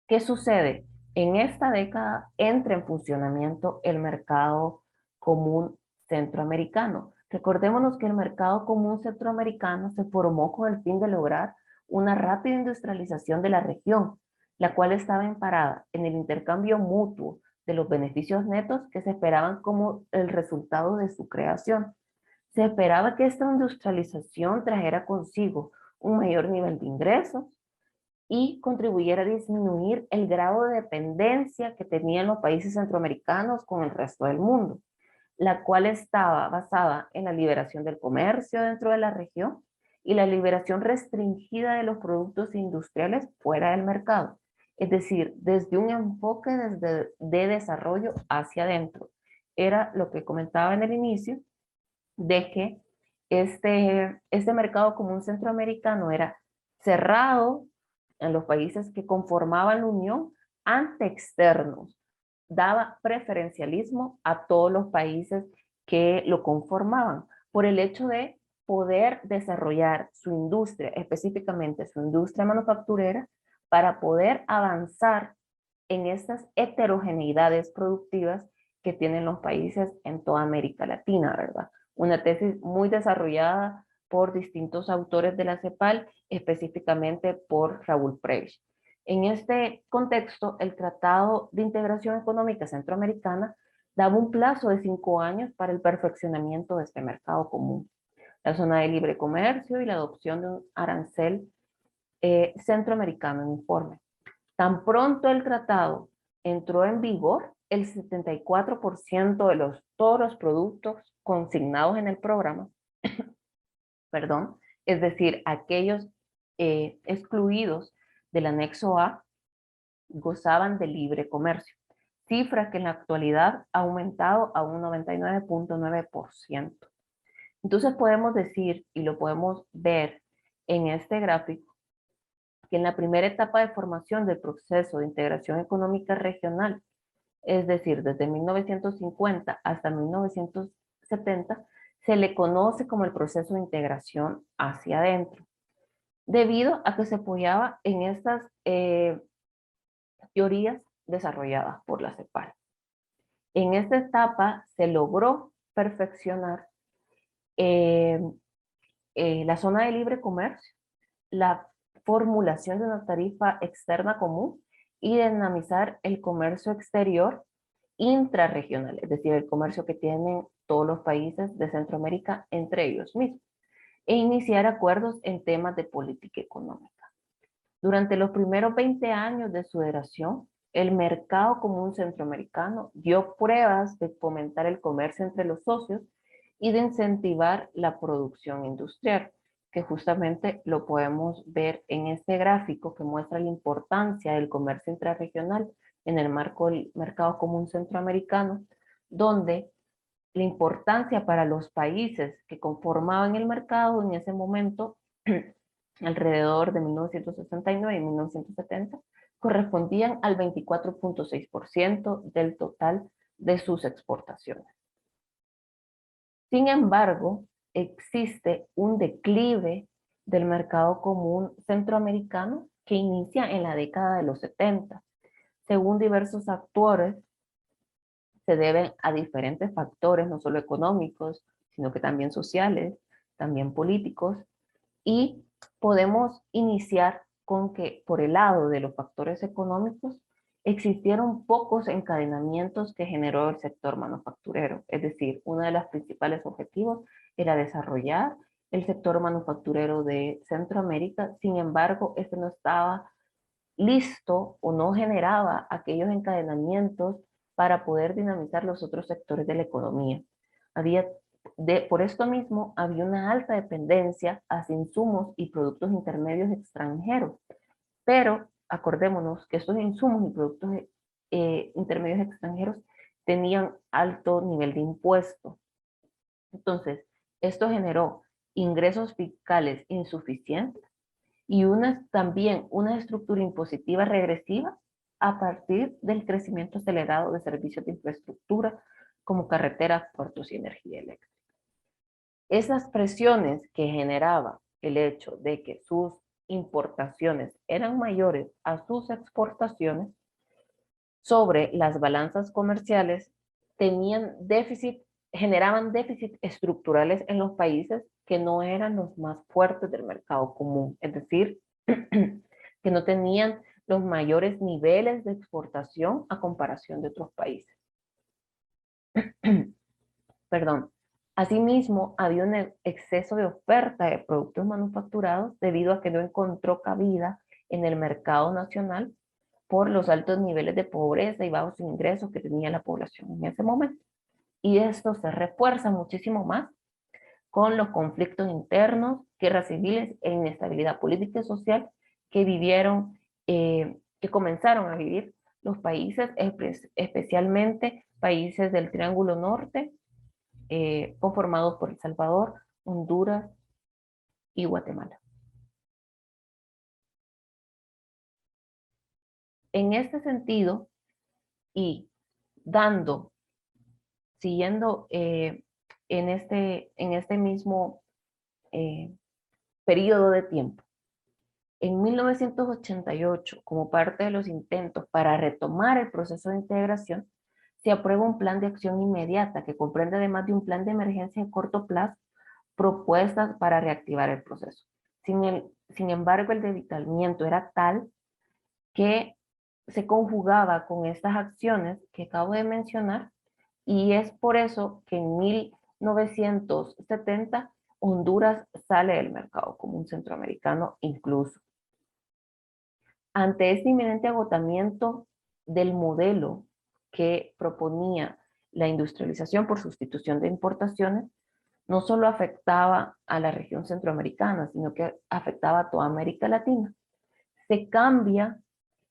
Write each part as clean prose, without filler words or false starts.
¿Qué sucede? En esta década entra en funcionamiento el mercado común centroamericano. Recordémonos que el mercado común centroamericano se formó con el fin de lograr una rápida industrialización de la región, la cual estaba amparada en el intercambio mutuo de los beneficios netos que se esperaban como el resultado de su creación. Se esperaba que esta industrialización trajera consigo un mayor nivel de ingresos y contribuyera a disminuir el grado de dependencia que tenían los países centroamericanos con el resto del mundo, la cual estaba basada en la liberación del comercio dentro de la región y la liberación restringida de los productos industriales fuera del mercado, es decir, desde un enfoque de desarrollo hacia adentro. Era lo que comentaba en el inicio, de que este mercado común centroamericano era cerrado en los países que conformaban la Unión ante externos, daba preferencialismo a todos los países que lo conformaban por el hecho de poder desarrollar su industria, específicamente su industria manufacturera, para poder avanzar en estas heterogeneidades productivas que tienen los países en toda América Latina, ¿verdad? Una tesis muy desarrollada por distintos autores de la CEPAL, específicamente por Raúl Prebisch. En este contexto, el Tratado de Integración Económica Centroamericana daba un plazo de 5 años para el perfeccionamiento de este mercado común, la zona de libre comercio y la adopción de un arancel centroamericano uniforme. Tan pronto el tratado entró en vigor, el 74% de todos los productos consignados en el programa, perdón, es decir, aquellos excluidos del anexo A, gozaban de libre comercio, cifra que en la actualidad ha aumentado a un 99.9%. Entonces podemos decir, y lo podemos ver en este gráfico, que en la primera etapa de formación del proceso de integración económica regional, es decir, desde 1950 hasta 1970, se le conoce como el proceso de integración hacia adentro, debido a que se apoyaba en estas teorías desarrolladas por la CEPAL. En esta etapa se logró perfeccionar eh, la zona de libre comercio, la formulación de una tarifa externa común y dinamizar el comercio exterior intrarregional, es decir, el comercio que tienen todos los países de Centroamérica entre ellos mismos, e iniciar acuerdos en temas de política económica. Durante los primeros 20 años de su duración, el mercado común centroamericano dio pruebas de fomentar el comercio entre los socios y de incentivar la producción industrial, que justamente lo podemos ver en este gráfico que muestra la importancia del comercio intrarregional en el marco del mercado común centroamericano, donde la importancia para los países que conformaban el mercado en ese momento, alrededor de 1969 y 1970, correspondían al 24.6% del total de sus exportaciones. Sin embargo, existe un declive del mercado común centroamericano que inicia en la década de los 70. Según diversos actores, se deben a diferentes factores, no solo económicos, sino que también sociales, también políticos, y podemos iniciar con que por el lado de los factores económicos existieron pocos encadenamientos que generó el sector manufacturero. Es decir, uno de los principales objetivos era desarrollar el sector manufacturero de Centroamérica. Sin embargo, este no estaba listo o no generaba aquellos encadenamientos para poder dinamizar los otros sectores de la economía. Por esto mismo, había una alta dependencia hacia insumos y productos intermedios extranjeros, pero acordémonos que estos insumos y productos intermedios extranjeros tenían alto nivel de impuesto. Entonces, esto generó ingresos fiscales insuficientes y también una estructura impositiva regresiva a partir del crecimiento acelerado de servicios de infraestructura como carreteras, puertos y energía eléctrica. Esas presiones que generaba el hecho de que sus importaciones eran mayores a sus exportaciones sobre las balanzas comerciales, generaban déficits estructurales en los países que no eran los más fuertes del mercado común, es decir, que no tenían los mayores niveles de exportación a comparación de otros países. Perdón. Asimismo, había un exceso de oferta de productos manufacturados debido a que no encontró cabida en el mercado nacional por los altos niveles de pobreza y bajos ingresos que tenía la población en ese momento. Y esto se refuerza muchísimo más con los conflictos internos, guerras civiles e inestabilidad política y social que que comenzaron a vivir los países, especialmente países del Triángulo Norte, conformados por El Salvador, Honduras y Guatemala. En este sentido, y siguiendo en este mismo periodo de tiempo, en 1988, como parte de los intentos para retomar el proceso de integración, se aprueba un plan de acción inmediata que comprende, además de un plan de emergencia a corto plazo, propuestas para reactivar el proceso. Sin embargo, el debilitamiento era tal que se conjugaba con estas acciones que acabo de mencionar, y es por eso que en 1970 Honduras sale del mercado común centroamericano incluso. Ante este inminente agotamiento del modelo que proponía la industrialización por sustitución de importaciones, no solo afectaba a la región centroamericana, sino que afectaba a toda América Latina. Se cambia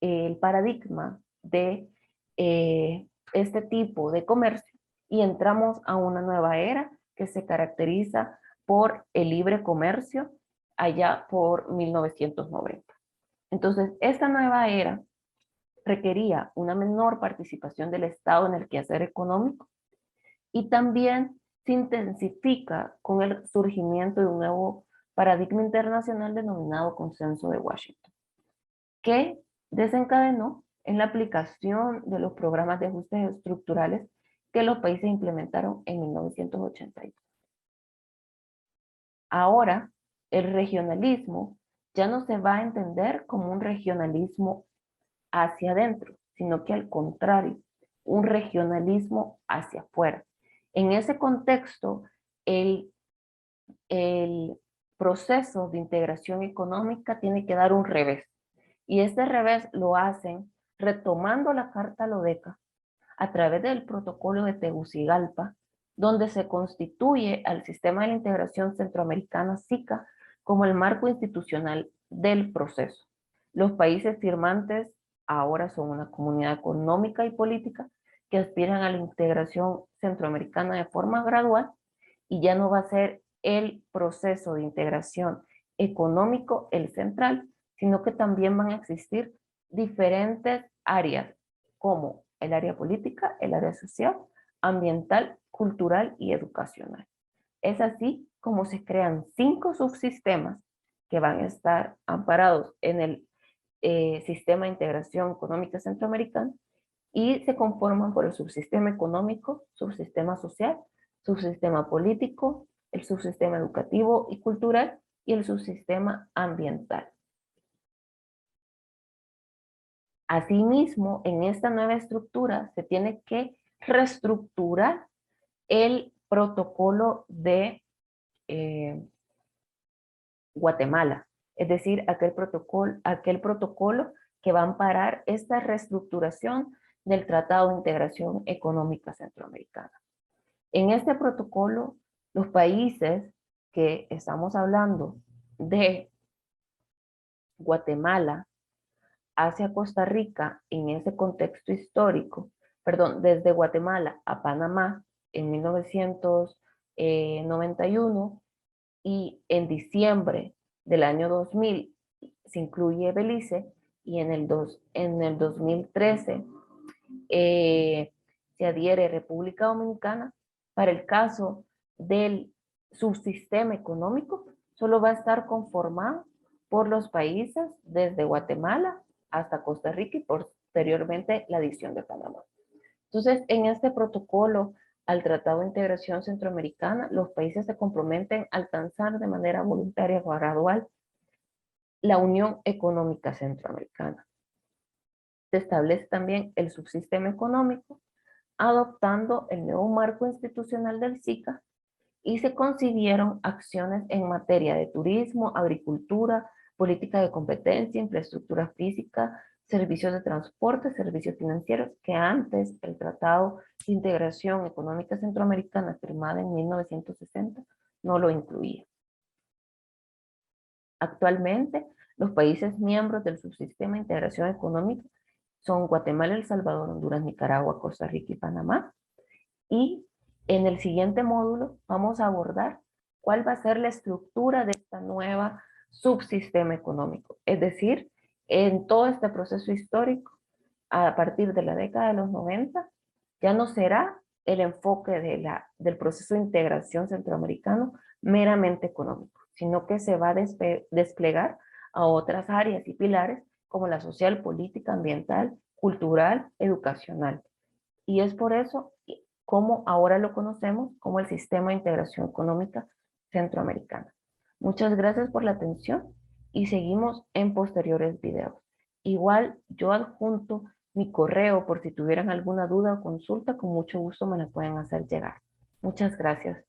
el paradigma de este tipo de comercio y entramos a una nueva era que se caracteriza por el libre comercio allá por 1990. Entonces, esta nueva era requería una menor participación del Estado en el quehacer económico y también se intensifica con el surgimiento de un nuevo paradigma internacional denominado Consenso de Washington, que desencadenó en la aplicación de los programas de ajustes estructurales que los países implementaron en 1982. Ahora, el regionalismo ya no se va a entender como un regionalismo hacia adentro, sino que al contrario, un regionalismo hacia afuera. En ese contexto, el, el proceso de integración económica tiene que dar un revés. Y este revés lo hacen retomando la Carta Lodeca a través del protocolo de Tegucigalpa, donde se constituye al sistema de la integración centroamericana SICA como el marco institucional del proceso. Los países firmantes ahora son una comunidad económica y política que aspiran a la integración centroamericana de forma gradual, y ya no va a ser el proceso de integración económico el central, sino que también van a existir diferentes áreas como el área política, el área social, ambiental, cultural y educacional. Es así como se crean 5 subsistemas que van a estar amparados en el sistema de integración económica centroamericana y se conforman por el subsistema económico, subsistema social, subsistema político, el subsistema educativo y cultural y el subsistema ambiental. Asimismo, en esta nueva estructura se tiene que reestructurar el protocolo de Guatemala, es decir, aquel protocolo que va a amparar esta reestructuración del Tratado de Integración Económica Centroamericana. En este protocolo, los países que estamos hablando de Guatemala hacia Costa Rica en ese contexto histórico, perdón, desde Guatemala a Panamá en 1991 y en diciembre del año 2000 se incluye Belice y en el 2013 se adhiere República Dominicana. Para el caso del subsistema económico, solo va a estar conformado por los países desde Guatemala hasta Costa Rica y posteriormente la adición de Panamá. Entonces, en este protocolo al Tratado de Integración Centroamericana, los países se comprometen a alcanzar de manera voluntaria o gradual la Unión Económica Centroamericana. Se establece también el subsistema económico, adoptando el nuevo marco institucional del SICA, y se concibieron acciones en materia de turismo, agricultura, política de competencia, infraestructura física, servicios de transporte, servicios financieros, que antes el Tratado de Integración Económica Centroamericana, firmado en 1960, no lo incluía. Actualmente, los países miembros del subsistema de integración económica son Guatemala, El Salvador, Honduras, Nicaragua, Costa Rica y Panamá. Y en el siguiente módulo vamos a abordar cuál va a ser la estructura de esta nueva subsistema económico. Es decir, en todo este proceso histórico, a partir de la década de los 90, ya no será el enfoque del proceso de integración centroamericano meramente económico, sino que se va a desplegar a otras áreas y pilares como la social, política, ambiental, cultural, educacional. Y es por eso como ahora lo conocemos como el Sistema de Integración Económica Centroamericana. Muchas gracias por la atención y seguimos en posteriores videos. Igual yo adjunto mi correo por si tuvieran alguna duda o consulta, con mucho gusto me la pueden hacer llegar. Muchas gracias.